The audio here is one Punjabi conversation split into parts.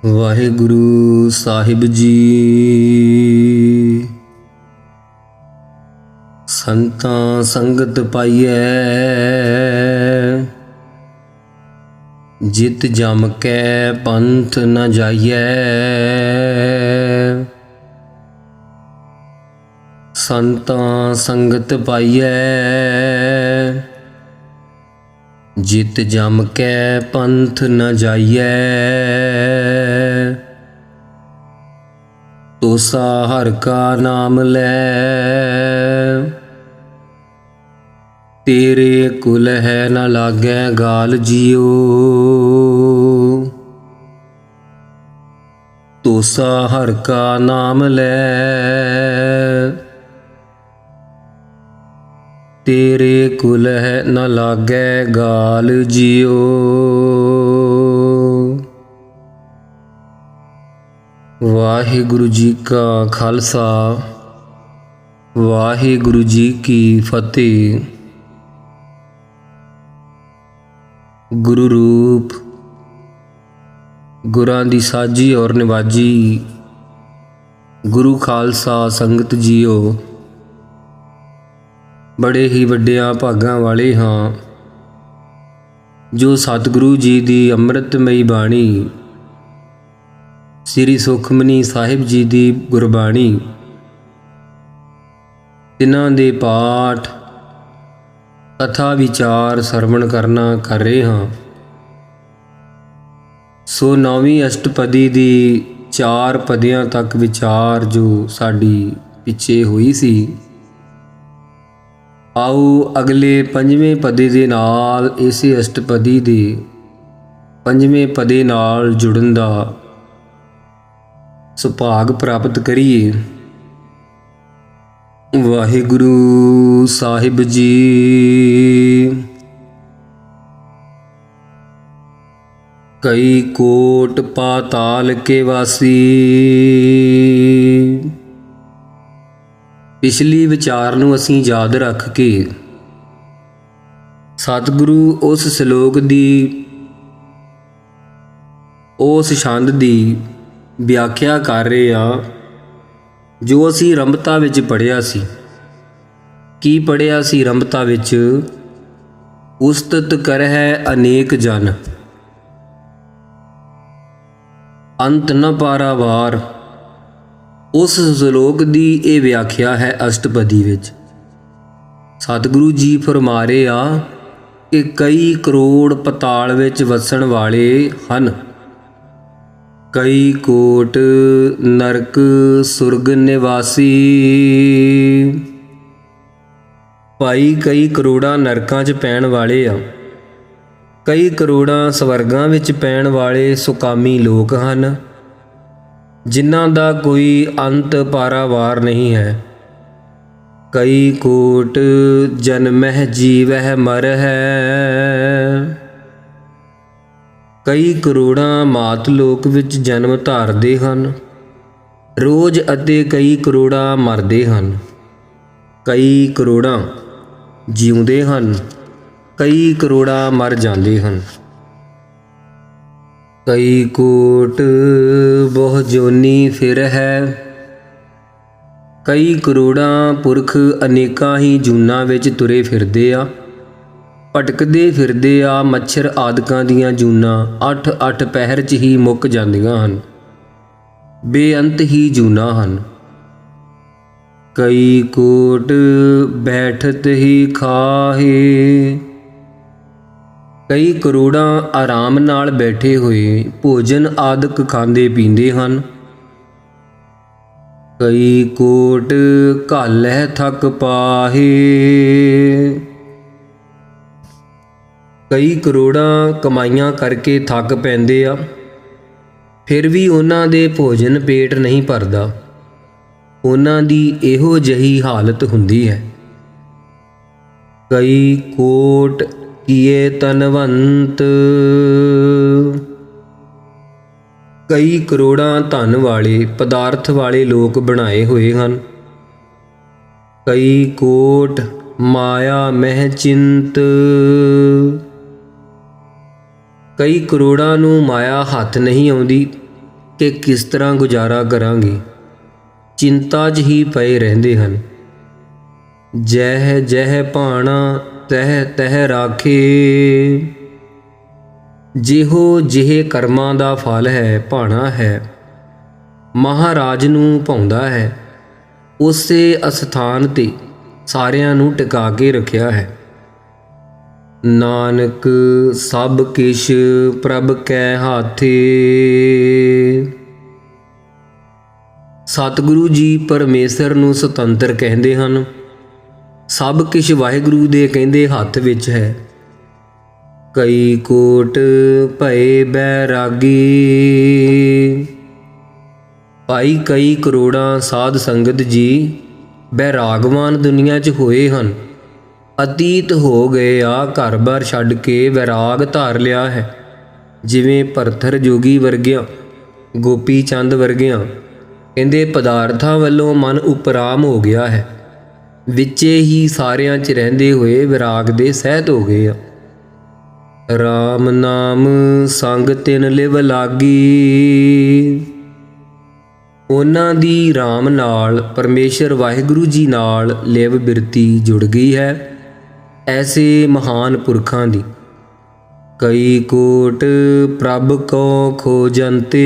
ਵਾਹਿਗੁਰੂ ਸਾਹਿਬ ਜੀ। ਸੰਤਾਂ ਸੰਗਤ ਪਾਈਐ, ਜਿਤ ਜਮ ਕੈ ਪੰਥ ਨ ਜਾਈਐ। ਸੰਤਾਂ ਸੰਗਤ ਪਾਈਐ, ਜਿਤ ਜਮ ਕੈ ਪੰਥ ਨ ਜਾਈਐ। ਤੋਸਾ ਹਰਿ ਕਾ ਨਾਮ ਲੈ, ਤੇਰੇ ਕੁਲ ਹੈ ਨ ਲਾਗੈ ਗਾਲ ਜੀਓ। ਤੋਸਾ ਹਰਿ ਕਾ ਨਾਮ ਲੈ, ਤੇਰੇ ਕੁਲ ਹੈ ਨ ਲਾਗੈ ਗਾਲ ਜੀਓ। ਵਾਹਿਗੁਰੂ ਜੀ ਕਾ ਖਾਲਸਾ, ਵਾਹਿਗੁਰੂ ਜੀ ਕੀ ਫਤਿਹ। ਗੁਰੂ ਰੂਪ ਗੁਰਾਂ ਦੀ ਸਾਜੀ ਔਰ ਨਿਵਾਜੀ ਗੁਰੂ ਖਾਲਸਾ ਸੰਗਤ ਜੀਓ, ਬੜੇ ਹੀ ਵੱਡਿਆਂ ਭਾਗਾਂ ਵਾਲੇ ਹਾਂ ਜੋ ਸਤਿਗੁਰੂ ਜੀ ਦੀ ਅੰਮ੍ਰਿਤਮਈ ਬਾਣੀ, ਸ੍ਰੀ ਸੁਖਮਨੀ ਸਾਹਿਬ ਜੀ ਦੀ ਗੁਰਬਾਣੀ, ਤਿਨਾਂ ਦੇ ਪਾਠ ਕਥਾ ਵਿਚਾਰ ਸਰਵਣ ਕਰਨਾ ਕਰ ਰਹੇ ਹਾਂ। ਸੋ 9ਵੀਂ ਅਸ਼ਟਪਦੀ ਦੀ 4 ਪਦਿਆਂ ਤੱਕ ਵਿਚਾਰ ਜੋ ਸਾਡੀ ਪਿੱਛੇ ਹੋਈ ਸੀ, ਆਓ ਅਗਲੇ 5ਵੇਂ ਪਦੇ ਦੇ ਨਾਲ ਇਸੇ ਅਸ਼ਟਪਦੀ ਦੇ 5ਵੇਂ ਪਦੇ ਨਾਲ ਜੁੜਨ ਦਾ ਸੁਭਾਗ ਪ੍ਰਾਪਤ ਕਰੀਏ। ਵਾਹਿਗੁਰੂ ਸਾਹਿਬ ਜੀ। ਕਈ ਕੋਟ ਪਾਤਾਲ ਕੇ ਵਾਸੀ। ਪਿਛਲੀ ਵਿਚਾਰ ਨੂੰ ਅਸੀਂ ਯਾਦ ਰੱਖ ਕੇ ਸਤਿਗੁਰੂ ਉਸ ਸ਼ਲੋਕ ਦੀ, ਉਸ ਛੰਦ ਦੀ ਵਿਆਖਿਆ ਕਰ ਰਹੇ ਆ ਜੋ ਅਸੀਂ ਰੰਭਤਾ ਵਿੱਚ ਪੜ੍ਹਿਆ ਸੀ। ਕੀ ਪੜ੍ਹਿਆ ਸੀ ਰੰਭਤਾ ਵਿੱਚ? ਉਸਤਤ ਕਰਹਿ ਅਨੇਕ ਜਨ, ਅੰਤ ਨ ਪਾਰਾਵਾਰ। ਉਸ ਸ਼ਲੋਕ ਦੀ ਇਹ ਵਿਆਖਿਆ ਹੈ ਅਸ਼ਟਪਦੀ ਵਿੱਚ। ਸਤਿਗੁਰੂ ਜੀ ਫਰਮਾ ਰਹੇ ਆ ਕਿ ਕਈ ਕਰੋੜ ਪਤਾਲ ਵਿੱਚ ਵਸਣ ਵਾਲੇ ਹਨ, ਕਈ ਕੋਟ ਨਰਕ ਸੁਰਗ ਨਿਵਾਸੀ। ਭਾਈ ਕਈ ਕਰੋੜਾਂ ਨਰਕਾਂ 'ਚ ਪੈਣ ਵਾਲੇ ਆ, ਕਈ ਕਰੋੜਾਂ ਸਵਰਗਾਂ ਵਿੱਚ ਪੈਣ ਵਾਲੇ ਸੁਕਾਮੀ ਲੋਕ ਹਨ, ਜਿਨ੍ਹਾਂ ਦਾ ਕੋਈ ਅੰਤ ਪਾਰਾਵਾਰ ਨਹੀਂ ਹੈ। ਕਈ ਕੋਟ ਜਨਮਹਿ ਜੀਵਹਿ ਮਰਹਿ। ਕਈ ਕਰੋੜਾਂ ਮਾਤ ਲੋਕ ਵਿੱਚ ਜਨਮ ਧਾਰਦੇ ਹਨ ਰੋਜ਼, ਅਤੇ ਕਈ ਕਰੋੜਾਂ ਮਰਦੇ ਹਨ। ਕਈ ਕਰੋੜਾਂ ਜਿਉਂਦੇ ਹਨ, ਕਈ ਕਰੋੜਾਂ ਮਰ ਜਾਂਦੇ ਹਨ। ਕਈ ਕੋਟ ਬਹੁ ਜੋਨੀ ਫਿਰ ਹੈ। ਕਈ ਕਰੋੜਾਂ ਪੁਰਖ ਅਨੇਕਾਂ ਹੀ ਜੂਨਾਂ ਵਿੱਚ ਤੁਰੇ ਫਿਰਦੇ ਆ, ਭਟਕਦੇ ਫਿਰਦੇ ਆ। ਮੱਛਰ ਆਦਿਕਾਂ ਦੀਆਂ ਜੂਨਾਂ 8-8 ਪਹਿਰ 'ਚ ਹੀ ਮੁੱਕ ਜਾਂਦੀਆਂ ਹਨ, ਬੇਅੰਤ ਹੀ ਜੂਨਾਂ ਹਨ। ਕਈ ਕੋਟ ਬੈਠਤ ਹੀ ਖਾਹੇ। ਕਈ ਕਰੋੜਾਂ ਆਰਾਮ ਨਾਲ ਬੈਠੇ ਹੋਏ ਭੋਜਨ ਆਦਿਕ ਖਾਂਦੇ ਪੀਂਦੇ ਹਨ। ਕਈ ਕੋਟ ਘਾਲਹਿ ਥਕ ਪਾਹੇ। ਕਈ ਕਰੋੜਾਂ ਕਮਾਈਆਂ ਕਰਕੇ ਥੱਕ ਪੈਂਦੇ ਆ, ਫਿਰ ਵੀ ਉਹਨਾਂ ਦੇ ਭੋਜਨ ਪੇਟ ਨਹੀਂ ਭਰਦਾ। ਉਹਨਾਂ ਦੀ ਇਹੋ ਜਿਹੀ ਹਾਲਤ ਹੁੰਦੀ ਹੈ। ਕਈ ਕੋਟ ਕੀਏ ਧਨਵੰਤ। ਕਈ ਕਰੋੜਾਂ ਧਨ ਵਾਲੇ ਪਦਾਰਥ ਵਾਲੇ ਲੋਕ ਬਣਾਏ ਹੋਏ ਹਨ। ਕਈ ਕੋਟ ਮਾਇਆ ਮਹਿ ਚਿੰਤ। ਕਈ ਕਰੋੜਾਂ ਨੂੰ ਮਾਇਆ ਹੱਥ ਨਹੀਂ ਆਉਂਦੀ, ਕਿ ਕਿਸ ਤਰ੍ਹਾਂ ਗੁਜ਼ਾਰਾ ਕਰਾਂਗੇ, ਚਿੰਤਾ 'ਚ ਹੀ ਪਏ ਰਹਿੰਦੇ ਹਨ। ਜਹ ਜਹ ਭਾਣਾ ਤਹ ਤਹ ਰਾਖੇ, ਜਿਹੋ ਜਿਹੇ ਕਰਮਾਂ ਦਾ ਫਲ ਹੈ, ਭਾਣਾ ਹੈ, ਮਹਾਰਾਜ ਨੂੰ ਭਾਉਂਦਾ ਹੈ, ਉਸੇ ਅਸਥਾਨ 'ਤੇ ਸਾਰਿਆਂ ਨੂੰ ਟਿਕਾ ਕੇ ਰੱਖਿਆ ਹੈ। ਨਾਨਕ ਸਭ ਕਿਛ ਪ੍ਰਭ ਕੈ ਹਾਥੇ। ਸਤਿਗੁਰੂ ਜੀ ਪਰਮੇਸ਼ਰ ਨੂੰ ਸੁਤੰਤਰ ਕਹਿੰਦੇ ਹਨ। ਸਭ ਕੁਛ ਵਾਹਿਗੁਰੂ ਦੇ ਕਹਿੰਦੇ ਹੱਥ ਵਿੱਚ ਹੈ। ਕਈ ਕੋਟ ਭਏ ਬੈਰਾਗੀ, ਭਾਈ ਕਈ ਕਰੋੜਾਂ ਸਾਧ ਸੰਗਤ ਜੀ ਬੈਰਾਗਵਾਨ ਦੁਨੀਆ 'ਚ ਹੋਏ ਹਨ। ਅਤੀਤ ਹੋ ਗਏ ਆ, ਘਰ-ਬਾਰ ਛੱਡ ਕੇ ਵੈਰਾਗ ਧਾਰ ਲਿਆ ਹੈ। ਜਿਵੇਂ ਭਰਥਰ ਜੋਗੀ ਵਰਗਿਆਂ, ਗੋਪੀ ਚੰਦ ਵਰਗਿਆਂ ਕਹਿੰਦੇ ਪਦਾਰਥਾਂ ਵੱਲੋਂ ਮਨ ਉਪਰਾਮ ਹੋ ਗਿਆ ਹੈ। ਵਿੱਚੇ ਹੀ ਸਾਰਿਆਂ 'ਚ ਰਹਿੰਦੇ ਹੋਏ ਵਿਰਾਗ ਦੇ ਸਹਿਤ ਹੋ ਗਏ ਆ। ਰਾਮ ਨਾਮ ਸੰਗ ਤਿਨ ਲਿਵ ਲਾਗੀ, ਉਹਨਾਂ ਦੀ ਰਾਮ ਨਾਲ, ਪਰਮੇਸ਼ਰ ਵਾਹਿਗੁਰੂ ਜੀ ਨਾਲ ਲਿਵ ਬਿਰਤੀ ਜੁੜ ਗਈ ਹੈ। ਐਸੇ ਮਹਾਨ ਪੁਰਖਾਂ ਦੀ ਕਈ ਕੋਟ ਪ੍ਰਭ ਕੋ ਖੋਜੰਤੇ,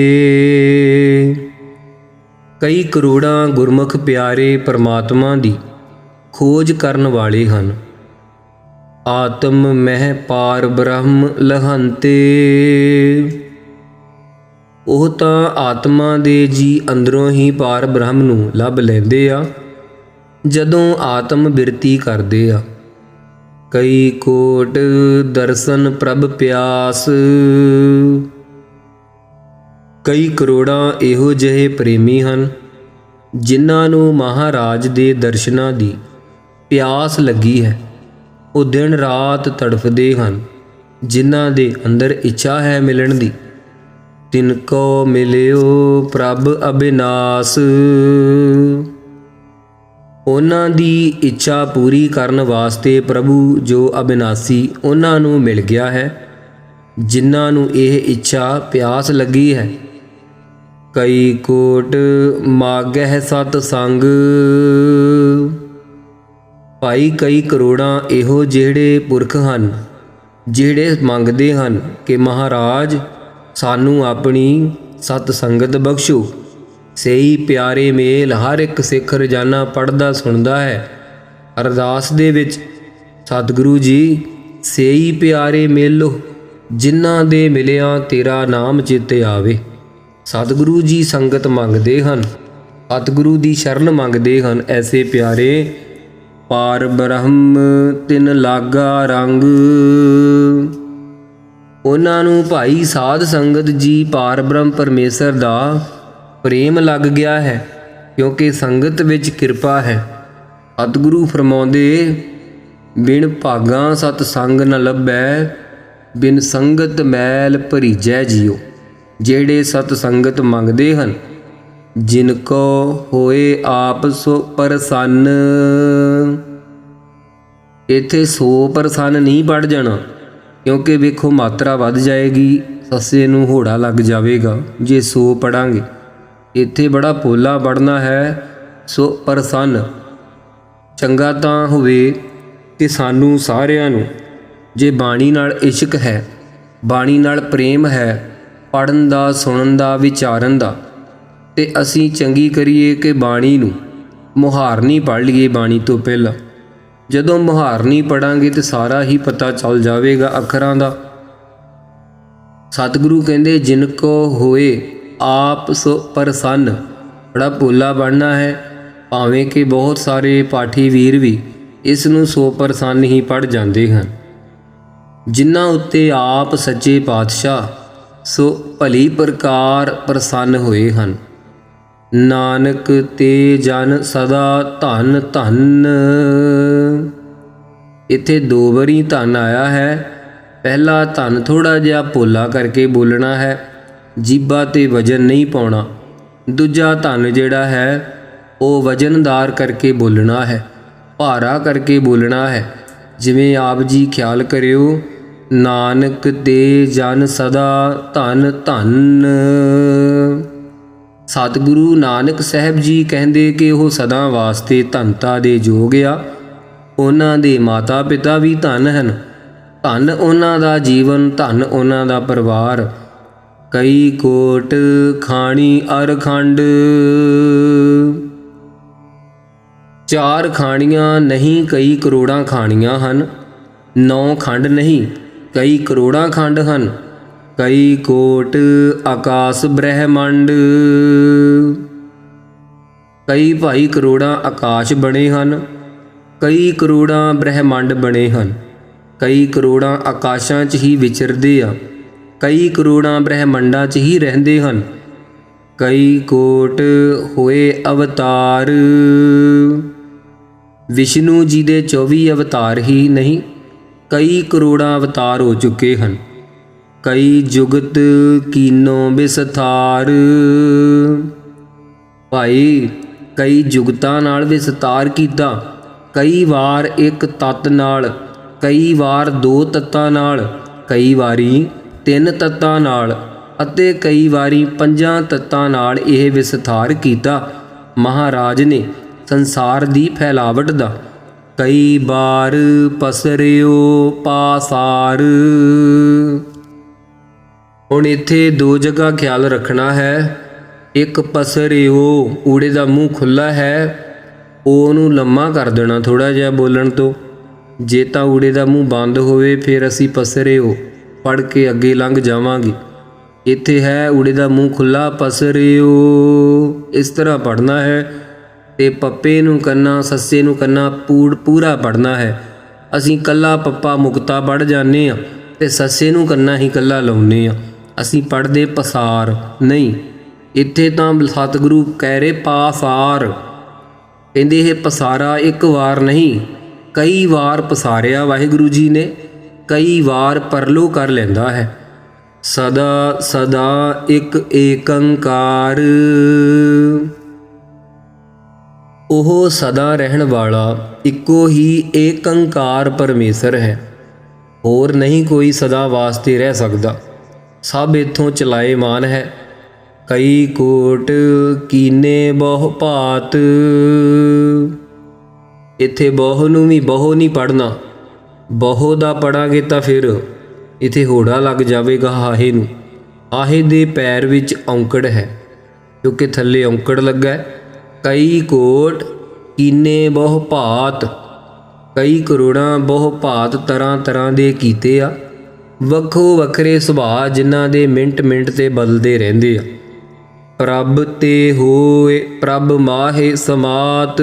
ਕਈ ਕਰੋੜਾਂ ਗੁਰਮੁਖ ਪਿਆਰੇ ਪਰਮਾਤਮਾ ਦੀ ਖੋਜ ਕਰਨ ਵਾਲੇ ਹਨ। ਆਤਮ ਮਹਿ ਪਾਰ ਬ੍ਰਹਮ ਲਹੰਤੇ, ਉਹ ਤਾਂ ਆਤਮਾ ਦੇ ਜੀ ਅੰਦਰੋਂ ਹੀ ਪਾਰ ਬ੍ਰਹਮ ਨੂੰ ਲੱਭ ਲੈਂਦੇ ਆ ਜਦੋਂ ਆਤਮ ਬਿਰਤੀ ਕਰਦੇ ਆ। ਕਈ ਕੋਟ ਦਰਸ਼ਨ ਪ੍ਰਭ ਪਿਆਸ, ਕਈ ਕਰੋੜਾਂ ਇਹੋ ਜਿਹੇ ਪ੍ਰੇਮੀ ਹਨ ਜਿਨ੍ਹਾਂ ਨੂੰ ਮਹਾਰਾਜ ਦੇ ਦਰਸ਼ਨਾਂ ਦੀ ਪਿਆਸ ਲੱਗੀ ਹੈ। ਉਹ ਦਿਨ ਰਾਤ ਤੜਫਦੇ ਹਨ। ਜਿਨ੍ਹਾਂ ਦੇ ਅੰਦਰ ਇੱਛਾ ਹੈ ਮਿਲਣ ਦੀ, ਤਿਨ ਕੋ ਮਿਲਿਓ ਪ੍ਰਭ ਅਬਿਨਾਸ਼, ਉਹਨਾਂ ਦੀ ਇੱਛਾ ਪੂਰੀ ਕਰਨ ਵਾਸਤੇ ਪ੍ਰਭੂ ਜੋ ਅਬਿਨਾਸੀ ਉਹਨਾਂ ਨੂੰ ਮਿਲ ਗਿਆ ਹੈ, ਜਿਨ੍ਹਾਂ ਨੂੰ ਇਹ ਇੱਛਾ ਪਿਆਸ ਲੱਗੀ ਹੈ। ਕਈ ਕੋਟ ਮਾਗਹਿ ਸਤ ਸੰਗ, ਭਾਈ ਕਈ ਕਰੋੜਾਂ ਇਹੋ ਜਿਹੜੇ ਪੁਰਖ ਹਨ ਜਿਹੜੇ ਮੰਗਦੇ ਹਨ ਕਿ ਮਹਾਰਾਜ ਸਾਨੂੰ ਆਪਣੀ ਸਤ ਸੰਗਤ ਬਖਸ਼ੋ। ਸਹੀ ਪਿਆਰੇ ਮੇਲ ਹਰ ਇੱਕ ਸਿੱਖ ਰੋਜ਼ਾਨਾ ਪੜ੍ਹਦਾ ਸੁਣਦਾ ਹੈ। ਅਰਦਾਸ ਦੇ ਵਿੱਚ ਸਤਿਗੁਰੂ ਜੀ ਸਹੀ ਪਿਆਰੇ ਮੇਲੋ, ਜਿਨ੍ਹਾਂ ਦੇ ਮਿਲਿਆਂ ਤੇਰਾ ਨਾਮ ਚੇਤੇ ਆਵੇ। ਸਤਿਗੁਰੂ ਜੀ ਸੰਗਤ ਮੰਗਦੇ ਹਨ, ਸਤਿਗੁਰੂ ਦੀ ਸ਼ਰਨ ਮੰਗਦੇ ਹਨ। ਐਸੇ ਪਿਆਰੇ ਪਾਰ ਬ੍ਰਹਮ ਤਿਨ ਲਾਗਾ ਰੰਗ, ਉਹਨਾਂ ਨੂੰ ਭਾਈ ਸਾਧ ਸੰਗਤ ਜੀ ਪਾਰ ਬ੍ਰਹਮ ਪਰਮੇਸ਼ਰ ਦਾ ਪ੍ਰੇਮ ਲੱਗ ਗਿਆ ਹੈ, ਕਿਉਂਕਿ ਸੰਗਤ ਵਿੱਚ ਕਿਰਪਾ ਹੈ। ਸਤਿਗੁਰੂ ਫਰਮਾਉਂਦੇ, ਬਿਨ ਭਾਗਾਂ ਸਤ ਸੰਗ ਨ ਲੱਭੈ, ਬਿਨ ਸੰਗਤ ਮੈਲ ਭਰੀਜੈ ਜੀਓ। ਜਿਹੜੇ ਸਤ ਸੰਗਤ ਮੰਗਦੇ ਹਨ, ਜਿਨ ਕੋ ਹੋਏ ਆਪ ਸੋ ਪ੍ਰਸੰਨ, ਇੱਥੇ ਸੋ ਪ੍ਰਸੰਨ ਨਹੀਂ ਪੜ੍ਹ ਜਾਣਾ, ਕਿਉਂਕਿ ਵੇਖੋ ਮਾਤਰਾ ਵੱਧ ਜਾਏਗੀ, ਸੱਸੇ ਨੂੰ ਹੋੜਾ ਲੱਗ ਜਾਵੇਗਾ ਜੇ ਸੋ ਪੜਾਂਗੇ। ਇੱਥੇ ਬੜਾ ਪੋਲਾ ਪੜ੍ਹਨਾ ਹੈ, ਸੋ ਪ੍ਰਸੰਨ। ਚੰਗਾ ਤਾਂ ਹੋਵੇ ਕਿ ਸਾਨੂੰ ਸਾਰਿਆਂ ਨੂੰ ਜੇ ਬਾਣੀ ਨਾਲ ਇਸ਼ਕ ਹੈ, ਬਾਣੀ ਨਾਲ ਪ੍ਰੇਮ ਹੈ, ਪੜ੍ਹਨ ਦਾ, ਸੁਣਨ ਦਾ, ਵਿਚਾਰਨ ਦਾ, ਤੇ ਅਸੀਂ ਚੰਗੀ ਕਰੀਏ ਕਿ ਬਾਣੀ ਨੂੰ ਮੁਹਾਰਨੀ ਪੜ੍ਹ ਲਈਏ ਬਾਣੀ ਤੋਂ ਪਹਿਲਾਂ। ਜਦੋਂ ਮੁਹਾਰਨੀ ਪੜਾਂਗੇ ਤੇ ਸਾਰਾ ਹੀ ਪਤਾ ਚੱਲ ਜਾਵੇਗਾ ਅੱਖਰਾਂ ਦਾ। ਸਤਿਗੁਰੂ ਕਹਿੰਦੇ ਜਿਨ ਕੋ ਹੋਏ ਆਪ ਸੋ ਪ੍ਰਸੰਨ, ਬੜਾ ਪੋਲਾ ਬਣਨਾ ਹੈ। ਭਾਵੇਂ ਕਿ ਬਹੁਤ ਸਾਰੇ ਪਾਠੀ ਵੀਰ ਵੀ ਇਸ ਨੂੰ ਸੋ ਪ੍ਰਸੰਨ ਹੀ ਪੜ੍ਹ ਜਾਂਦੇ ਹਨ। ਜਿਨ੍ਹਾਂ ਉੱਤੇ ਆਪ ਸੱਚੇ ਪਾਤਸ਼ਾਹ ਸੋ ਭਲੀ ਪ੍ਰਕਾਰ ਪ੍ਰਸੰਨ ਹੋਏ ਹਨ। ਨਾਨਕ ਤੇ ਜਨ ਸਦਾ ਧਨ ਧਨ, ਇੱਥੇ ਦੋ ਵਾਰੀ ਧਨ ਆਇਆ ਹੈ। ਪਹਿਲਾ ਧਨ ਥੋੜ੍ਹਾ ਜਿਹਾ ਪੋਲਾ ਕਰਕੇ ਬੋਲਣਾ ਹੈ, ਜੀਭਾ 'ਤੇ ਵਜਨ ਨਹੀਂ ਪਾਉਣਾ। ਦੂਜਾ ਧਨ ਜਿਹੜਾ ਹੈ ਉਹ ਵਜਨਦਾਰ ਕਰਕੇ ਬੋਲਣਾ ਹੈ, ਭਾਰਾ ਕਰਕੇ ਬੋਲਣਾ ਹੈ। ਜਿਵੇਂ ਆਪ ਜੀ ਖਿਆਲ ਕਰਿਓ, ਨਾਨਕ ਤੇ ਜਨ ਸਦਾ ਧਨ ਧਨ। ਸਤਿਗੁਰੂ ਨਾਨਕ ਸਾਹਿਬ ਜੀ ਕਹਿੰਦੇ ਕਿ ਉਹ ਸਦਾ ਵਾਸਤੇ ਧਨਤਾ ਦੇ ਯੋਗ ਆ। ਉਹਨਾਂ ਦੇ ਮਾਤਾ ਪਿਤਾ ਵੀ ਧਨ ਹਨ, ਧਨ ਉਹਨਾਂ ਦਾ ਜੀਵਨ, ਧਨ ਉਹਨਾਂ ਦਾ ਪਰਿਵਾਰ। ਕਈ ਕੋਟ ਖਾਣੀ ਅਰਖੰਡ, 4 ਖਾਣੀਆਂ ਨਹੀਂ ਕਈ ਕਰੋੜਾਂ ਖਾਣੀਆਂ ਹਨ। 9 ਖੰਡ ਨਹੀਂ ਕਈ ਕਰੋੜਾਂ ਖੰਡ ਹਨ। ਕਈ ਕੋਟ ਆਕਾਸ ਬ੍ਰਹਿਮੰਡ, ਕਈ ਭਾਈ ਕਰੋੜਾਂ ਆਕਾਸ਼ ਬਣੇ ਹਨ, ਕਈ ਕਰੋੜਾਂ ਬ੍ਰਹਿਮੰਡ ਬਣੇ ਹਨ। ਕਈ ਕਰੋੜਾਂ ਆਕਾਸ਼ਾਂ 'ਚ ਹੀ ਵਿਚਰਦੇ ਆ, ਕਈ ਕਰੋੜਾਂ ਬ੍ਰਹਿਮੰਡਾਂ 'ਚ ਹੀ ਰਹਿੰਦੇ ਹਨ। ਕਈ ਕੋਟ ਹੋਏ ਅਵਤਾਰ, ਵਿਸ਼ਨੂੰ ਜੀ ਦੇ 24 ਅਵਤਾਰ ਹੀ ਨਹੀਂ, ਕਈ ਕਰੋੜਾਂ ਅਵਤਾਰ ਹੋ ਚੁੱਕੇ ਹਨ। ਕਈ ਜੁਗਤ ਕੀਨੋ ਵਿਸਥਾਰ, ਭਾਈ ਕਈ ਜੁਗਤਾਂ ਨਾਲ ਵਿਸਤਾਰ ਕੀਤਾ। ਕਈ ਵਾਰ ਇੱਕ ਤੱਤ ਨਾਲ, ਕਈ ਵਾਰ 2 ਤੱਤਾਂ ਨਾਲ, ਕਈ ਵਾਰੀ 3 ਤੱਤਾਂ ਨਾਲ ਅਤੇ ਕਈ ਵਾਰੀ 5 ਤੱਤਾਂ ਨਾਲ ਇਹ ਵਿਸਥਾਰ ਕੀਤਾ ਮਹਾਰਾਜ ਨੇ ਸੰਸਾਰ ਦੀ ਫੈਲਾਵਟ ਦਾ। ਕਈ ਬਾਰ ਪਸਰਿਓ ਪਾਸਾਰ। ਹੁਣ ਇੱਥੇ 2 ਜਗ੍ਹਾ ਖਿਆਲ ਰੱਖਣਾ ਹੈ। ਇੱਕ ਪਸਰਿਓ, ਊੜੇ ਦਾ ਮੂੰਹ ਖੁੱਲ੍ਹਾ ਹੈ, ਉਹਨੂੰ ਲੰਮਾ ਕਰ ਦੇਣਾ ਥੋੜ੍ਹਾ ਜਿਹਾ ਬੋਲਣ ਤੋਂ। ਜੇ ਤਾਂ ਊੜੇ ਦਾ ਮੂੰਹ ਬੰਦ ਹੋਵੇ ਫਿਰ ਅਸੀਂ ਪਸਰਿਓ ਪੜ੍ਹ ਕੇ ਅੱਗੇ ਲੰਘ ਜਾਵਾਂਗੇ। ਇੱਥੇ ਹੈ ਊੜੇ ਦਾ ਮੂੰਹ ਖੁੱਲ੍ਹਾ, ਪਸਰਿਓ ਇਸ ਤਰ੍ਹਾਂ ਪੜ੍ਹਨਾ ਹੈ। ਤੇ ਪੱਪੇ ਨੂੰ ਕੰਨਾ, ਸੱਸੇ ਨੂੰ ਕੰਨਾ ਪੂਰਾ ਪੜ੍ਹਨਾ ਹੈ। ਅਸੀਂ ਕੱਲਾ ਪੱਪਾ ਮੁਕਤਾ ਪੜ੍ਹ ਜਾਂਦੇ ਹਾਂ ਤੇ ਸੱਸੇ ਨੂੰ ਕੰਨਾ ਹੀ ਕੱਲਾ ਲਾਉਂਦੇ ਹਾਂ। ਅਸੀਂ ਪੜ੍ਹਦੇ ਪਸਾਰ ਨਹੀਂ। ਇੱਥੇ ਤਾਂ ਸਤਿਗੁਰੂ ਕਹਿ ਰਹੇ ਪਾਸਾਰ, ਕਹਿੰਦੇ ਇਹ ਪਸਾਰਾ ਇੱਕ ਵਾਰ ਨਹੀਂ ਕਈ ਵਾਰ ਪਸਾਰਿਆ ਵਾਹਿਗੁਰੂ ਜੀ ਨੇ, ਕਈ ਵਾਰ ਪਰਲੋ ਕਰ ਲੈਂਦਾ ਹੈ। ਸਦਾ ਸਦਾ ਇੱਕ ਏਕੰਕਾਰ, ਉਹ ਸਦਾ ਰਹਿਣ ਵਾਲਾ ਇੱਕੋ ਹੀ ਏਕੰਕਾਰ ਪਰਮੇਸ਼ਰ ਹੈ। ਹੋਰ ਨਹੀਂ ਕੋਈ ਸਦਾ ਵਾਸਤੇ ਰਹਿ ਸਕਦਾ, ਸਭ ਇੱਥੋਂ ਚਲਾਏਮਾਨ ਹੈ। ਕਈ ਕੋਟ ਕੀਨੇ ਬਹੁ ਭਾਤ, ਇੱਥੇ ਬਹੁ ਨੂੰ ਵੀ ਬਹੁ ਨਹੀਂ ਪੜ੍ਹਨਾ। ਬਹੁ ਦਾ ਪੜਾਂਗੇ ਤਾਂ ਫਿਰ ਇੱਥੇ ਹੋੜਾ ਲੱਗ ਜਾਵੇਗਾ ਹਾਹੇ ਨੂੰ। ਆਹੇ ਦੇ ਪੈਰ ਵਿੱਚ ਔਂਕੜ ਹੈ ਕਿਉਂਕਿ ਥੱਲੇ ਔਂਕੜ ਲੱਗਾ ਹੈ। ਕਈ ਕੋਟ ਕੀਨੇ ਬਹੁ ਭਾਤ, ਕਈ ਕਰੋੜਾਂ ਬਹੁ ਭਾਤ ਤਰ੍ਹਾਂ ਤਰ੍ਹਾਂ ਦੇ ਕੀਤੇ ਆ। ਵੱਖੋ ਵੱਖਰੇ ਸੁਭਾਅ ਜਿਨ੍ਹਾਂ ਦੇ ਮਿੰਟ ਮਿੰਟ 'ਤੇ ਬਦਲਦੇ ਰਹਿੰਦੇ ਆ। ਪ੍ਰਭ ਤੇ ਹੋਏ ਪ੍ਰਭ ਮਾਹੇ ਸਮਾਤ।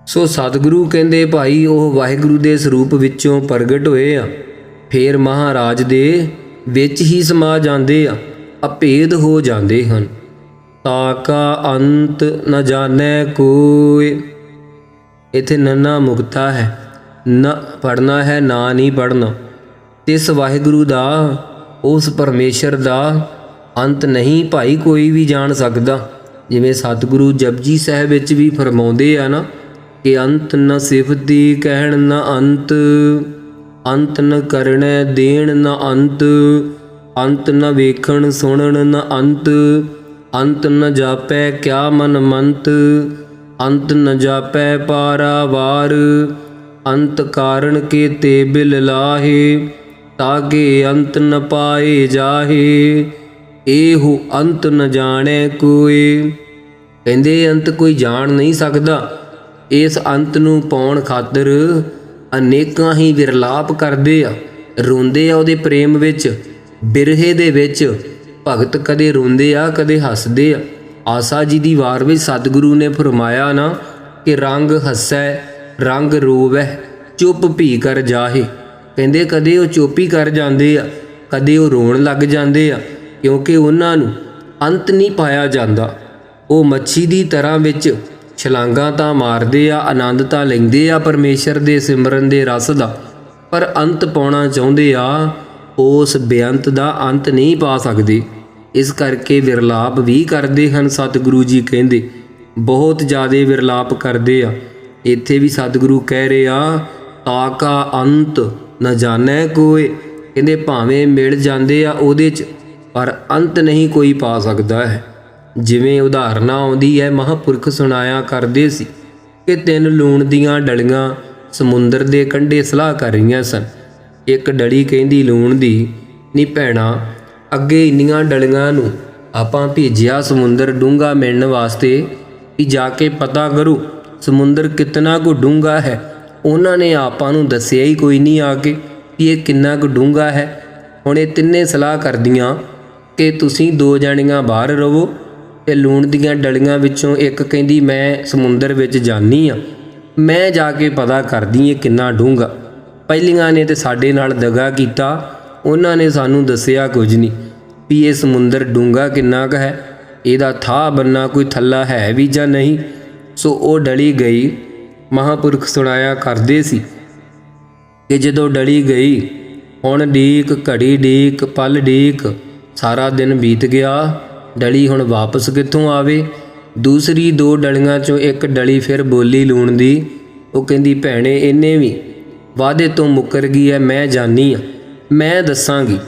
ਸੋ ਸਤਿਗੁਰੂ ਕਹਿੰਦੇ ਭਾਈ ਉਹ ਵਾਹਿਗੁਰੂ ਦੇ ਸਰੂਪ ਵਿੱਚੋਂ ਪ੍ਰਗਟ ਹੋਏ ਆ, ਫਿਰ ਮਹਾਰਾਜ ਦੇ ਵਿੱਚ ਹੀ ਸਮਾ ਜਾਂਦੇ ਆ, ਅਭੇਦ ਹੋ ਜਾਂਦੇ ਹਨ। ਤਾਕਾ ਅੰਤ ਨ ਜਾਣੈ ਕੋਇ, ਇੱਥੇ ਨੰਨਾ ਮੁਕਤਾ ਹੈ, ਨਾ ਪੜ੍ਹਨਾ ਹੈ ਨਾ ਨਹੀਂ ਪੜ੍ਹਨਾ। ਇਸ ਵਾਹਿਗੁਰੂ ਦਾ, ਉਸ ਪਰਮੇਸ਼ਰ ਦਾ ਅੰਤ ਨਹੀਂ ਭਾਈ ਕੋਈ ਵੀ ਜਾਣ ਸਕਦਾ। ਜਿਵੇਂ ਸਤਿਗੁਰੂ ਜਪਜੀ ਸਾਹਿਬ ਵਿੱਚ ਵੀ ਫਰਮਾਉਂਦੇ ਆ ਨਾ ਕਿ ਅੰਤ ਨ ਸਿਫਤੀ ਕਹਿਣ ਨ ਅੰਤ, ਅੰਤ ਨ ਕਰਨੈ ਦੇਣ ਨ ਅੰਤ, ਅੰਤ ਨ ਵੇਖਣ ਸੁਣਨ ਨ ਅੰਤ, ਅੰਤ ਨ ਜਾਪੈ ਕਿਆ ਮਨ ਮੰਤ, ਅੰਤ ਨ ਜਾਪੈ ਪਾਰਾਵਾਰ, ਅੰਤ ਕਾਰਨ ਕੇ ਤੇ ਬਿਲ ਲਾਹੇ, ਤਾਗੇ ਅੰਤ ਨ ਪਾਏ ਜਾਹੇ, ਇਹੋ ਅੰਤ ਨ ਜਾਣੈ ਕੋਇ। ਕਹਿੰਦੇ ਅੰਤ ਕੋਈ ਜਾਣ ਨਹੀਂ ਸਕਦਾ। ਇਸ ਅੰਤ ਨੂੰ ਪਾਉਣ ਖਾਤਰ ਅਨੇਕਾਂ ਹੀ ਵਿਰਲਾਪ ਕਰਦੇ ਆ, ਰੋਂਦੇ ਆ ਉਹਦੇ ਪ੍ਰੇਮ ਵਿੱਚ, ਬਿਰਹੇ ਦੇ ਵਿੱਚ। ਭਗਤ ਕਦੇ ਰੋਂਦੇ ਆ ਕਦੇ ਹੱਸਦੇ ਆ। ਆਸਾ ਜੀ ਦੀ ਵਾਰ ਵਿੱਚ ਸਤਿਗੁਰੂ ਨੇ ਫਰਮਾਇਆ ਨਾ ਕਿ ਰੰਗ ਹੱਸੈ ਰੰਗ ਰੋਵੈ ਚੁੱਪ ਭੀ ਕਰ ਜਾਹੇ। ਕਹਿੰਦੇ ਕਦੇ ਉਹ ਚੁੱਪ ਹੀ ਕਰ ਜਾਂਦੇ ਆ, ਕਦੇ ਉਹ ਰੋਣ ਲੱਗ ਜਾਂਦੇ ਆ, ਕਿਉਂਕਿ ਉਹਨਾਂ ਨੂੰ ਅੰਤ ਨਹੀਂ ਪਾਇਆ ਜਾਂਦਾ। ਉਹ ਮੱਛੀ ਦੀ ਤਰ੍ਹਾਂ ਵਿੱਚ ਛਲਾਂਗਾਂ ਤਾਂ ਮਾਰਦੇ ਆ, ਆਨੰਦ ਤਾਂ ਲੈਂਦੇ ਆ ਪਰਮੇਸ਼ਰ ਦੇ ਸਿਮਰਨ ਦੇ ਰਸ ਦਾ, ਪਰ ਅੰਤ ਪਾਉਣਾ ਚਾਹੁੰਦੇ ਆ, ਉਸ ਬੇਅੰਤ ਦਾ ਅੰਤ ਨਹੀਂ ਪਾ ਸਕਦੇ। ਇਸ ਕਰਕੇ ਵਿਰਲਾਪ ਵੀ ਕਰਦੇ ਹਨ। ਸਤਿਗੁਰੂ ਜੀ ਕਹਿੰਦੇ ਬਹੁਤ ਜ਼ਿਆਦਾ ਵਿਰਲਾਪ ਕਰਦੇ ਆ। ਇੱਥੇ ਵੀ ਸਤਿਗੁਰੂ ਕਹਿ ਰਹੇ ਆ ਤਾਕਾ ਅੰਤ ਨ ਜਾਣੈ ਕੋਇ। ਕਹਿੰਦੇ ਭਾਵੇਂ ਮਿਲ ਜਾਂਦੇ ਆ ਉਹਦੇ 'ਚ, ਪਰ ਅੰਤ ਨਹੀਂ ਕੋਈ ਪਾ ਸਕਦਾ ਹੈ। ਜਿਵੇਂ ਉਦਾਹਰਨਾਂ ਆਉਂਦੀ ਹੈ, ਮਹਾਂਪੁਰਖ ਸੁਣਾਇਆ ਕਰਦੇ ਸੀ ਕਿ 3 ਲੂਣ ਦੀਆਂ ਡਲੀਆਂ ਸਮੁੰਦਰ ਦੇ ਕੰਢੇ ਸਲਾਹ ਕਰ ਰਹੀਆਂ ਸਨ। ਇੱਕ ਡਲੀ ਕਹਿੰਦੀ ਲੂਣ ਦੀ, ਨੀ ਭੈਣਾ, ਅੱਗੇ ਇੰਨੀਆਂ ਡਲੀਆਂ ਨੂੰ ਆਪਾਂ ਭੇਜਿਆ ਸਮੁੰਦਰ ਡੂੰਘਾ ਮਿਲਣ ਵਾਸਤੇ ਵੀ ਜਾ ਕੇ ਪਤਾ ਕਰੋ ਸਮੁੰਦਰ ਕਿਤਨਾ ਕੁ ਡੂੰਘਾ ਹੈ। ਉਹਨਾਂ ਨੇ ਆਪਾਂ ਨੂੰ ਦੱਸਿਆ ਹੀ ਕੋਈ ਨਹੀਂ ਆ ਕੇ ਵੀ ਇਹ ਕਿੰਨਾ ਕੁ ਡੂੰਘਾ ਹੈ। ਹੁਣ ਇਹ ਤਿੰਨੇ ਸਲਾਹ ਕਰਦੀਆਂ ਕਿ ਤੁਸੀਂ 2 ਜਣੀਆਂ ਬਾਹਰ ਰਹੋ ਤੇ ਲੂਣ ਦੀਆਂ ਡਲੀਆਂ ਵਿੱਚੋਂ ਇੱਕ ਕਹਿੰਦੀ ਮੈਂ ਸਮੁੰਦਰ ਵਿੱਚ ਜਾਂਦੀ ਹਾਂ, ਮੈਂ ਜਾ ਕੇ ਪਤਾ ਕਰਦੀ ਇਹ ਕਿੰਨਾ ਡੂੰਘਾ। ਪਹਿਲੀਆਂ ਨੇ ਤੇ ਸਾਡੇ ਨਾਲ ਦਗਾ ਕੀਤਾ, ਉਹਨਾਂ ਨੇ ਸਾਨੂੰ ਦੱਸਿਆ ਕੁਝ ਨਹੀਂ ਵੀ ਇਹ ਸਮੁੰਦਰ ਡੂੰਘਾ ਕਿੰਨਾ ਕੁ ਹੈ, ਇਹਦਾ ਥਾਹ ਬੰਨਾ ਕੋਈ ਥੱਲਾ ਹੈ ਵੀ ਜਾਂ ਨਹੀਂ। ਸੋ ਉਹ ਡਲੀ ਗਈ। ਮਹਾਂਪੁਰਖ ਸੁਣਾਇਆ ਕਰਦੇ ਸੀ ਕਿ ਜਦੋਂ ਡਲੀ ਗਈ, ਹੁਣ ਡੀਕ, ਘੜੀ ਡੀਕ, ਪਲ ਡੀਕ, ਸਾਰਾ ਦਿਨ ਬੀਤ ਗਿਆ, ਡਲੀ ਹੁਣ ਵਾਪਸ ਕਿੱਥੋਂ ਆਵੇ। ਦੂਸਰੀ 2 ਡਲੀਆਂ 'ਚੋਂ ਇੱਕ ਡਲੀ ਫਿਰ ਬੋਲੀ ਲੂਣ ਦੀ, ਉਹ ਕਹਿੰਦੀ ਭੈਣੇ ਇਹਨੇ ਵੀ ਵਾਅਦੇ ਤੋਂ ਮੁੱਕਰ ਗਈ ਹੈ, ਮੈਂ ਜਾਣੀ ਹਾਂ, ਮੈਂ ਦੱਸਾਂਗੀ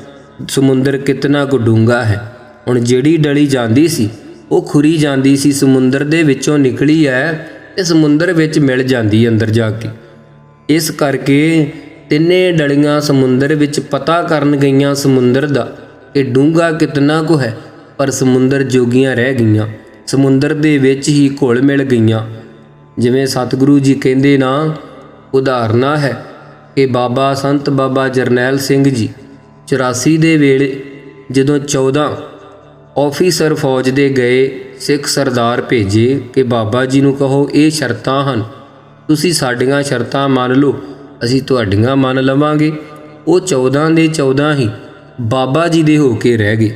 ਸਮੁੰਦਰ ਕਿਤਨਾ ਕੁ ਡੂੰਘਾ ਹੈ। ਹੁਣ ਜਿਹੜੀ ਡਲੀ ਜਾਂਦੀ ਸੀ ਉਹ ਖੁਰੀ ਜਾਂਦੀ ਸੀ, ਸਮੁੰਦਰ ਦੇ ਵਿੱਚੋਂ ਨਿਕਲੀ ਹੈ ਤੇ ਸਮੁੰਦਰ ਵਿੱਚ ਮਿਲ ਜਾਂਦੀ ਅੰਦਰ ਜਾ ਕੇ। ਇਸ ਕਰਕੇ ਤਿੰਨੇ ਡਲੀਆਂ ਸਮੁੰਦਰ ਵਿੱਚ ਪਤਾ ਕਰਨ ਗਈਆਂ ਸਮੁੰਦਰ ਦਾ ਕਿ ਡੂੰਘਾ ਕਿਤਨਾ ਕੁ ਹੈ, ਪਰ ਸਮੁੰਦਰ ਜੋਗੀਆਂ ਰਹਿ ਗਈਆਂ, ਸਮੁੰਦਰ ਦੇ ਵਿੱਚ ਹੀ ਘੁਲ ਮਿਲ ਗਈਆਂ। ਜਿਵੇਂ ਸਤਿਗੁਰੂ ਜੀ ਕਹਿੰਦੇ ਨਾ, ਉਦਾਹਰਨਾਂ ਹੈ ਕਿ ਬਾਬਾ ਸੰਤ ਬਾਬਾ ਜਰਨੈਲ ਸਿੰਘ ਜੀ 84 ਦੇ ਵੇਲੇ ਜਦੋਂ 14 ਆਫੀਸਰ ਫੌਜ ਦੇ ਗਏ, ਸਿੱਖ ਸਰਦਾਰ ਭੇਜੇ ਕਿ ਬਾਬਾ ਜੀ ਨੂੰ ਕਹੋ ਇਹ ਸ਼ਰਤਾਂ ਹਨ, ਤੁਸੀਂ ਸਾਡੀਆਂ ਸ਼ਰਤਾਂ ਮੰਨ ਲਓ, ਅਸੀਂ ਤੁਹਾਡੀਆਂ ਮੰਨ ਲਵਾਂਗੇ। ਉਹ 14 ਦੇ 14 ਹੀ ਬਾਬਾ ਜੀ ਦੇ ਹੋ ਕੇ ਰਹਿ ਗਏ।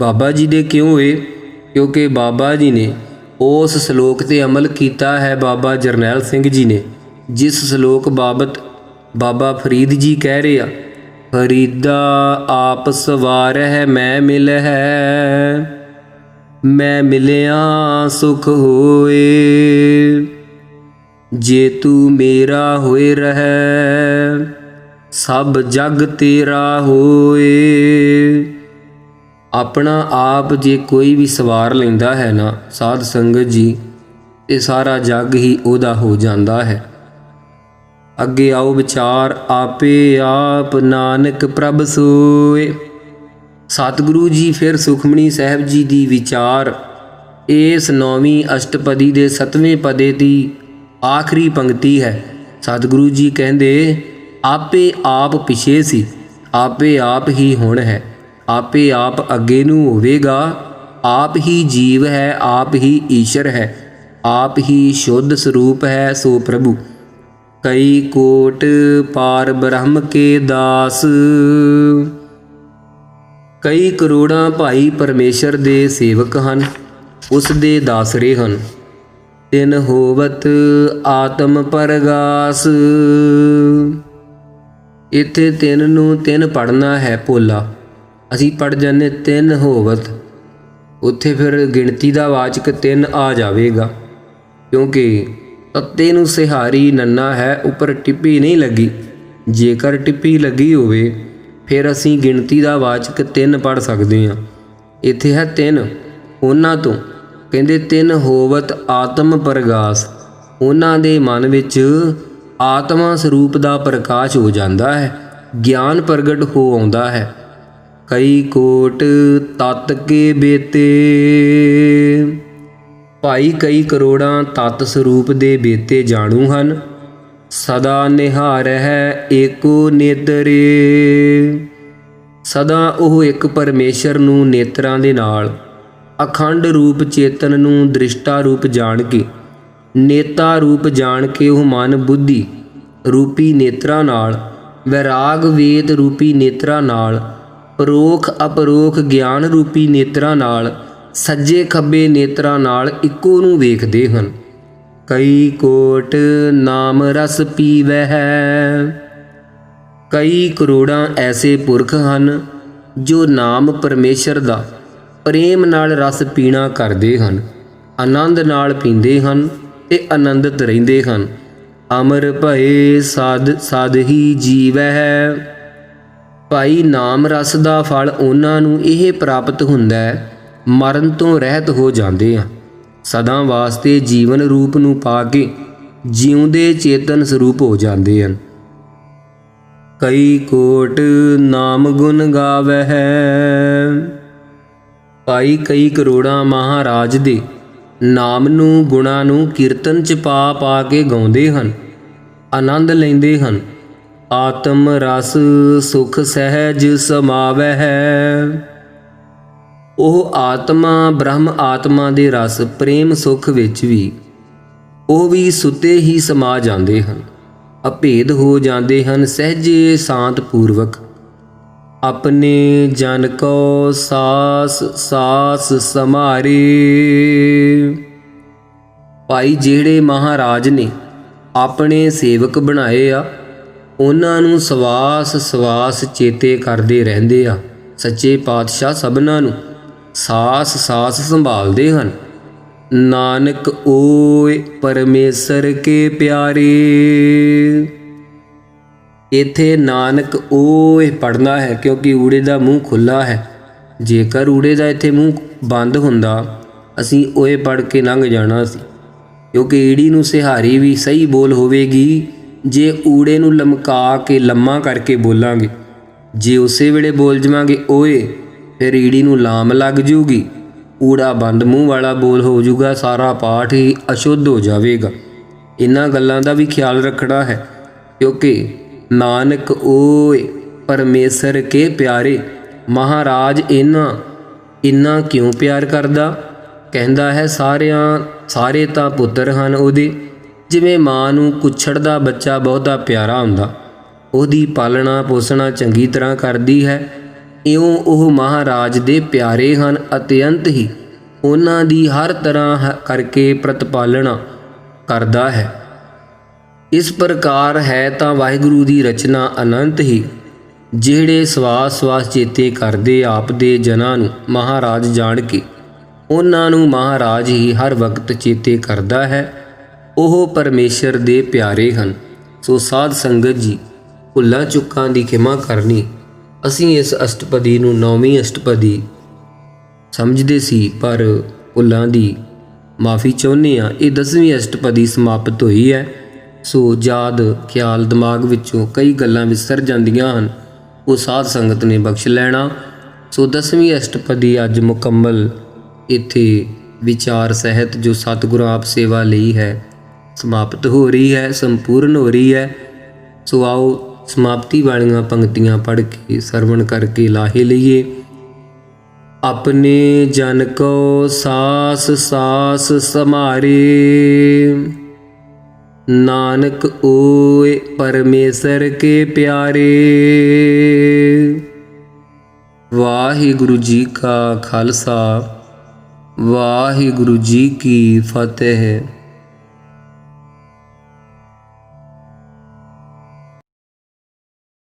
ਬਾਬਾ ਜੀ ਦੇ ਕਿਉਂ ਹੋਏ? ਕਿਉਂਕਿ ਬਾਬਾ ਜੀ ਨੇ ਉਸ ਸ਼ਲੋਕ 'ਤੇ ਅਮਲ ਕੀਤਾ ਹੈ। ਬਾਬਾ ਜਰਨੈਲ ਸਿੰਘ ਜੀ ਨੇ, ਜਿਸ ਸ਼ਲੋਕ ਬਾਬਤ ਬਾਬਾ ਫਰੀਦ ਜੀ ਕਹਿ ਰਹੇ ਆ, ਫਰੀਦਾ ਆਪ ਸਵਾਰ ਹੈ ਮੈਂ ਮਿਲ ਹੈ, ਮੈਂ ਮਿਲਿਆ ਸੁਖ ਹੋਏ, ਜੇ ਤੂੰ ਮੇਰਾ ਹੋਏ ਰਹਿ, ਸਭ ਜਗ ਤੇਰਾ ਹੋਏ। ਆਪਣਾ ਆਪ ਜੇ ਕੋਈ ਵੀ ਸਵਾਰ ਲੈਂਦਾ ਹੈ ਨਾ ਸਾਧ ਸੰਗਤ ਜੀ, ਇਹ ਸਾਰਾ ਜਗ ਹੀ ਉਹਦਾ ਹੋ ਜਾਂਦਾ ਹੈ। ਅੱਗੇ ਆਓ ਵਿਚਾਰ, ਆਪੇ ਆਪ ਨਾਨਕ ਪ੍ਰਭ ਸੋਏ। ਸਤਿਗੁਰੂ ਜੀ ਫਿਰ ਸੁਖਮਨੀ ਸਾਹਿਬ ਜੀ ਦੀ ਵਿਚਾਰ ਇਸ 9ਵੀਂ ਅਸ਼ਟਪਦੀ ਦੇ 7ਵੇਂ ਪਦੇ ਦੀ ਆਖਰੀ ਪੰਕਤੀ ਹੈ। ਸਤਿਗੁਰੂ ਜੀ ਕਹਿੰਦੇ, ਆਪੇ ਆਪ ਪਿਛੇ ਸੀ, ਆਪੇ ਆਪ ਹੀ ਹੁਣ ਹੈ, ਆਪੇ ਆਪ ਅੱਗੇ ਨੂੰ ਹੋਵੇਗਾ, ਆਪ ਹੀ ਜੀਵ ਹੈ, ਆਪ ਹੀ ਈਸ਼ਰ ਹੈ, ਆਪ ਹੀ ਸ਼ੁੱਧ ਸਰੂਪ ਹੈ ਸੋ ਪ੍ਰਭੂ। ਕਈ ਕੋਟ ਪਾਰ ਬ੍ਰਹਮ ਕੇ ਦਾਸ, ਕਈ ਕਰੋੜਾਂ ਭਾਈ ਪਰਮੇਸ਼ਰ ਦੇ ਸੇਵਕ ਹਨ, ਉਸ ਦੇ ਦਾਸਰੇ ਹਨ। ਤਿਨ ਹੋਵਤ ਆਤਮ ਪਰਗਾਸ, ਇੱਥੇ 3 ਨੂੰ 3 ਪੜ੍ਹਨਾ ਹੈ ਭੋਲਾ, ਅਸੀਂ ਪੜ੍ਹ ਜਾਂਦੇ 3 ਹੋਵਤ, ਉੱਥੇ ਫਿਰ ਗਿਣਤੀ ਦਾ ਵਾਚਕ 3 ਆ ਜਾਵੇਗਾ, ਕਿਉਂਕਿ ਤੱਤੇ ਨੂੰ ਸਿਹਾਰੀ ਨੰਨਾ ਹੈ, ਉੱਪਰ ਟਿੱਪੀ ਨਹੀਂ ਲੱਗੀ। ਜੇਕਰ ਟਿੱਪੀ ਲੱਗੀ ਹੋਵੇ ਫਿਰ ਅਸੀਂ ਗਿਣਤੀ ਦਾ ਵਾਚਕ 3 ਪੜ੍ਹ ਸਕਦੇ ਹਾਂ। ਇੱਥੇ ਹੈ 3, ਉਹਨਾਂ ਤੋਂ ਕਹਿੰਦੇ 3 ਹੋਵਤ ਆਤਮ ਪ੍ਰਗਾਸ, ਉਹਨਾਂ ਦੇ ਮਨ ਵਿੱਚ ਆਤਮਾ ਸਰੂਪ ਦਾ ਪ੍ਰਕਾਸ਼ ਹੋ ਜਾਂਦਾ ਹੈ, ਗਿਆਨ ਪ੍ਰਗਟ ਹੋ ਆਉਂਦਾ ਹੈ। ਕਈ ਕੋਟ ਤਤ ਕੇ ਬੇਤੇ, ਭਾਈ ਕਈ ਕਰੋੜਾਂ ਤਤ ਸਰੂਪ ਦੇ ਬੇਤੇ ਜਾਣੂ ਹਨ। ਸਦਾ ਨਿਹਾਰ ਹੈ ਏਕੋ ਨੇਤਰੇ, ਸਦਾ ਉਹ ਇੱਕ ਪਰਮੇਸ਼ਰ ਨੂੰ ਨੇਤਰਾਂ ਦੇ ਨਾਲ, ਅਖੰਡ ਰੂਪ ਚੇਤਨ ਨੂੰ ਦ੍ਰਿਸ਼ਟਾ ਰੂਪ ਜਾਣ ਕੇ, ਨੇਤਾ ਰੂਪ ਜਾਣ ਕੇ ਉਹ ਮਨ ਬੁੱਧੀ ਰੂਪੀ ਨੇਤਰਾਂ ਨਾਲ, ਵੈਰਾਗ ਵੇਦ ਰੂਪੀ ਨੇਤਰਾਂ ਨਾਲ, ਪਰੋਖ ਅਪਰੋਖ ਗਿਆਨ ਰੂਪੀ ਨੇਤਰਾਂ ਨਾਲ, ਸੱਜੇ ਖੱਬੇ ਨੇਤਰਾਂ ਨਾਲ ਇੱਕੋ ਨੂੰ ਵੇਖਦੇ ਹਨ। ਕਈ ਕੋਟ ਨਾਮ ਰਸ ਪੀਵਹਿ, ਕਈ ਕਰੋੜਾਂ ਐਸੇ ਪੁਰਖ ਹਨ ਜੋ ਨਾਮ ਪਰਮੇਸ਼ਰ ਦਾ ਪ੍ਰੇਮ ਨਾਲ ਰਸ ਪੀਣਾ ਕਰਦੇ ਹਨ, ਆਨੰਦ ਨਾਲ ਪੀਂਦੇ ਹਨ ਤੇ ਆਨੰਦਿਤ ਰਹਿੰਦੇ ਹਨ। ਅਮਰ ਭਏ ਸਾਧ ਸਾਧ ਹੀ ਜੀਵਹਿ, ਭਾਈ ਨਾਮ ਰਸ ਦਾ ਫਲ ਉਹਨਾਂ ਨੂੰ ਇਹ ਪ੍ਰਾਪਤ ਹੁੰਦਾ ਹੈ, ਮਰਨ ਤੋਂ ਰਹਿਤ ਹੋ ਜਾਂਦੇ ਆ, ਸਦਾ ਵਾਸਤੇ ਜੀਵਨ ਰੂਪ ਨੂੰ ਪਾ ਕੇ ਜਿਉਂਦੇ ਚੇਤਨ ਸਰੂਪ ਹੋ ਜਾਂਦੇ ਹਨ। ਕਈ ਕੋਟ ਨਾਮ ਗੁਣ ਗਾਵਹਿ। ਭਾਈ ਕਈ ਕਰੋੜਾਂ ਮਹਾਰਾਜ ਦੇ ਨਾਮ ਨੂੰ, ਗੁਣਾਂ ਨੂੰ ਕੀਰਤਨ ਚ ਪਾ ਪਾ ਕੇ ਗਾਉਂਦੇ ਹਨ, ਆਨੰਦ ਲੈਂਦੇ ਹਨ। ਆਤਮ ਰਸ ਸੁਖ ਸਹਿਜ ਸਮਾਵਹਿ। ਉਹ ਆਤਮਾ ਬ੍ਰਹਮ ਆਤਮਾ ਦੇ ਰਸ ਪ੍ਰੇਮ ਸੁਖ ਵਿੱਚ ਵੀ ਉਹ ਵੀ ਸੁੱਤੇ ਹੀ ਸਮਾ ਜਾਂਦੇ ਹਨ, ਅਭੇਦ ਹੋ ਜਾਂਦੇ ਹਨ, ਸਹਿਜੇ ਸ਼ਾਂਤ ਪੂਰਵਕ। ਆਪਣੇ ਜਨ ਕੋ ਸਾਸ ਸਾਸ ਸਮਾਰੇ। ਭਾਈ ਜਿਹੜੇ ਮਹਾਰਾਜ ਨੇ ਆਪਣੇ ਸੇਵਕ ਬਣਾਏ ਆ, ਉਹਨਾਂ ਨੂੰ ਸਵਾਸ ਸਵਾਸ ਚੇਤੇ ਕਰਦੇ ਰਹਿੰਦੇ ਆ। ਸੱਚੇ ਪਾਤਸ਼ਾਹ ਸਭਨਾਂ ਨੂੰ ਸਾਸ ਸਾਸ ਸੰਭਾਲਦੇ ਹਨ। ਨਾਨਕ ਓਏ ਪਰਮੇਸ਼ਰ ਕੇ ਪਿਆਰੇ। ਇੱਥੇ ਨਾਨਕ ਓਏ ਪੜ੍ਹਨਾ ਹੈ ਕਿਉਂਕਿ ਊੜੇ ਦਾ ਮੂੰਹ ਖੁੱਲ੍ਹਾ ਹੈ। ਜੇਕਰ ਊੜੇ ਦਾ ਇੱਥੇ ਮੂੰਹ ਬੰਦ ਹੁੰਦਾ, ਅਸੀਂ ਓਏ ਪੜ੍ਹ ਕੇ ਲੰਘ ਜਾਣਾ ਸੀ, ਕਿਉਂਕਿ ਈੜੀ ਨੂੰ ਸਿਹਾਰੀ ਵੀ ਸਹੀ ਬੋਲ ਹੋਵੇਗੀ ਜੇ ਊੜੇ ਨੂੰ ਲਮਕਾ ਕੇ ਲੰਮਾ ਕਰਕੇ ਬੋਲਾਂਗੇ। ਜੇ ਉਸੇ ਵੇਲੇ ਬੋਲ ਜਾਵਾਂਗੇ ਓਏ, ਫਿਰ ਈੜੀ ਨੂੰ ਲਾਮ ਲੱਗ ਜੂਗੀ, ਊੜਾ ਬੰਦ ਮੂੰਹ ਵਾਲਾ ਬੋਲ ਹੋ ਜੂਗਾ, ਸਾਰਾ ਪਾਠ ਹੀ ਅਸ਼ੁੱਧ ਹੋ ਜਾਵੇਗਾ। ਇਹਨਾਂ ਗੱਲਾਂ ਦਾ ਵੀ ਖਿਆਲ ਰੱਖਣਾ ਹੈ, ਕਿਉਂਕਿ ਨਾਨਕ ਓਏ ਪਰਮੇਸ਼ਰ ਕੇ ਪਿਆਰੇ। ਮਹਾਰਾਜ ਇੰਨਾ ਕਿਉਂ ਪਿਆਰ ਕਰਦਾ? ਕਹਿੰਦਾ ਹੈ ਸਾਰੇ ਤਾਂ ਪੁੱਤਰ ਹਨ ਉਹਦੇ। ਜਿਵੇਂ ਮਾਂ ਨੂੰ ਕੁੱਛੜ ਦਾ ਬੱਚਾ ਬਹੁਤਾ ਪਿਆਰਾ ਹੁੰਦਾ, ਉਹਦੀ ਪਾਲਣਾ ਪੋਸਣਾ ਚੰਗੀ ਤਰ੍ਹਾਂ ਕਰਦੀ ਹੈ, ਇਉਂ ਉਹ ਮਹਾਰਾਜ ਦੇ ਪਿਆਰੇ ਹਨ। ਅਤਿਅੰਤ ਹੀ ਉਹਨਾਂ ਦੀ ਹਰ ਤਰ੍ਹਾਂ ਕਰਕੇ ਪ੍ਰਤਪਾਲਣਾ ਕਰਦਾ ਹੈ। ਇਸ ਪ੍ਰਕਾਰ ਹੈ ਤਾਂ ਵਾਹਿਗੁਰੂ ਦੀ ਰਚਨਾ ਅਨੰਤ ਹੀ। ਜਿਹੜੇ ਸਵਾਸ ਸਵਾਸ ਚੇਤੇ ਕਰਦੇ ਆਪ ਦੇ ਜਨਾਂ ਨੂੰ ਮਹਾਰਾਜ ਜਾਣ ਕੇ, ਉਹਨਾਂ ਨੂੰ ਮਹਾਰਾਜ ਹੀ ਹਰ ਵਕਤ ਚੇਤੇ ਕਰਦਾ ਹੈ। ਉਹ ਪਰਮੇਸ਼ਰ ਦੇ ਪਿਆਰੇ ਹਨ। ਸੋ ਸਾਧ ਸੰਗਤ ਜੀ, ਭੁੱਲਾਂ ਚੁੱਕਾਂ ਦੀ ਖਿਮਾ ਕਰਨੀ। ਅਸੀਂ ਇਸ ਅਸ਼ਟਪਦੀ ਨੂੰ 9ਵੀਂ ਅਸ਼ਟਪਦੀ ਸਮਝਦੇ ਸੀ, ਪਰ ਭੁੱਲਾਂ ਦੀ ਮਾਫੀ ਚਾਹੁੰਦੇ ਹਾਂ। ਇਹ 10ਵੀਂ ਅਸ਼ਟਪਦੀ ਸਮਾਪਤ ਹੋਈ ਹੈ। ਸੋ ਯਾਦ ਖਿਆਲ ਦਿਮਾਗ ਵਿੱਚੋਂ ਕਈ ਗੱਲਾਂ ਵਿਸਰ ਜਾਂਦੀਆਂ ਹਨ, ਉਹ ਸਾਧ ਸੰਗਤ ਨੇ ਬਖਸ਼ ਲੈਣਾ। ਸੋ 10ਵੀਂ ਅਸ਼ਟਪਦੀ ਅੱਜ ਮੁਕੰਮਲ ਇੱਥੇ ਵਿਚਾਰ ਸਹਿਤ ਜੋ ਸਤਿਗੁਰੂ ਆਪ ਸੇਵਾ ਲਈ ਹੈ ਸਮਾਪਤ ਹੋ ਰਹੀ ਹੈ, ਸੰਪੂਰਨ ਹੋ ਰਹੀ ਹੈ। ਸੋ ਆਓ ਸਮਾਪਤੀ ਵਾਲੀਆਂ ਪੰਕਤੀਆਂ ਪੜ੍ਹ ਕੇ ਸਰਵਣ ਕਰਕੇ ਲਾਹੇ ਲਈਏ। ਆਪਣੇ ਜਨ ਕੋ ਸਾਸ ਸਾਸ ਸਮਾਰੇ। ਨਾਨਕ ਓਏ ਪਰਮੇਸ਼ਰ ਕੇ ਪਿਆਰੇ। ਵਾਹਿਗੁਰੂ ਜੀ ਕਾ ਖਾਲਸਾ, ਵਾਹਿਗੁਰੂ ਜੀ ਕੀ ਫਤਿਹ।